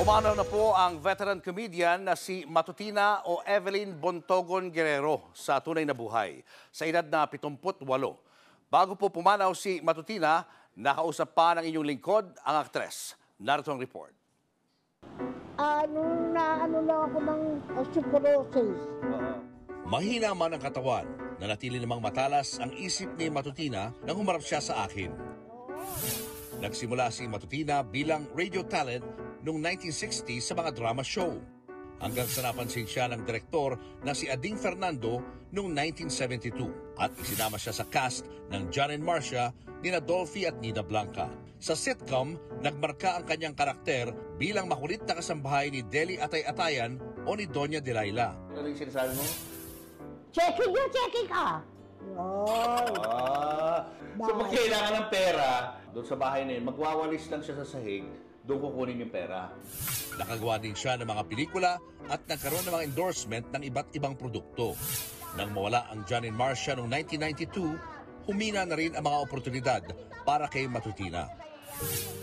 Pumanaw na po ang veteran comedian na si Matutina o Evelyn Bontogon Guerrero sa tunay na buhay sa edad na 78. Bago po pumanaw si Matutina, nakausap pa ng inyong lingkod ang aktres. Narito ang report. Ano lang ako ng osteoporosis. Mahina man ang katawan, nanatili namang matalas ang isip ni Matutina nang humarap siya sa akin. Nagsimula si Matutina bilang radio talent noong 1960 sa mga drama show. Hanggang sa napansin siya ng direktor na si Ading Fernando noong 1972 at isinama siya sa cast ng John and Marcia, nina Dolphy at Nina Blanca. Sa sitcom, nagmarka ang kanyang karakter bilang makulit na kasambahay ni Deli Atay-Atayan o ni Doña Delilah. Ano yung sinasabi mo? Checking ka! So pag kailangan ng pera, doon sa bahay na yun, magwawalis lang siya sa sahig, doon kukunin yung pera. Nakagawa din siya ng mga pelikula at nagkaroon ng mga endorsement ng iba't ibang produkto. Nang mawala ang John and Marcia noong 1992, humina na rin ang mga oportunidad para kay Matutina.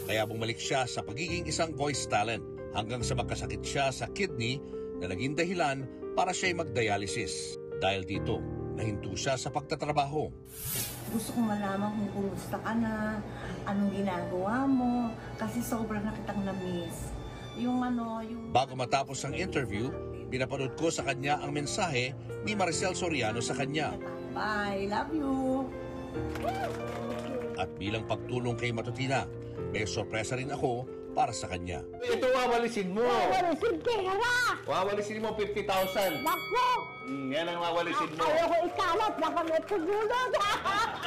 Kaya bumalik siya sa pagiging isang voice talent hanggang sa magkasakit siya sa kidney na naging dahilan para siya'y mag-dialysis. Dahil dito, nahinto siya sa pagtatrabaho. Gusto kong malaman kung kumusta ka na, anong ginagawa mo, kasi sobrang na kitang na-miss. Bago matapos ang interview, pinapanood ko sa kanya ang mensahe ni Maricel Soriano sa kanya. Bye, love you! At bilang pagtulong kay Matutina, may sorpresa rin ako para sa kanya. Ito, wawalisin mo! Wawalisin pera! Wawalisin mo 50,000. Naku! Yan ang wawalisin mo. Ayoko ikalat, baka may tugulog.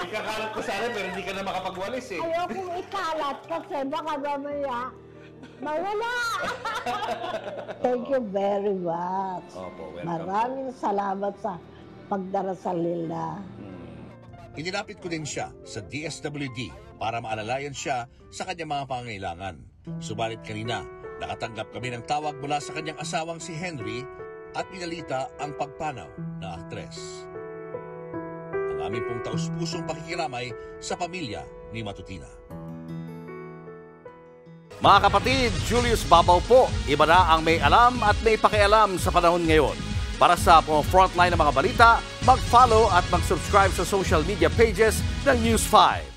Ikakalat ko sana pero hindi ka na makapagwalis eh. Ayoko ikalat kasi baka mamaya mawala. Thank you very much. Opo, welcome. Maraming salamat sa pagdarasal nila. Inilapit ko din siya sa DSWD para maalalayan siya sa kanyang mga pangangailangan. Subalit kanina, nakatanggap kami ng tawag mula sa kanyang asawang si Henry at pinalita ang pagpanaw na aktres. Ang aming pong taus-pusong pakikiramay sa pamilya ni Matutina. Mga kapatid, Julius Babaw po. Iba na ang may alam at may pakialam sa panahon ngayon. Para sa frontline ng mga balita, mag-follow at mag-subscribe sa social media pages ng News 5.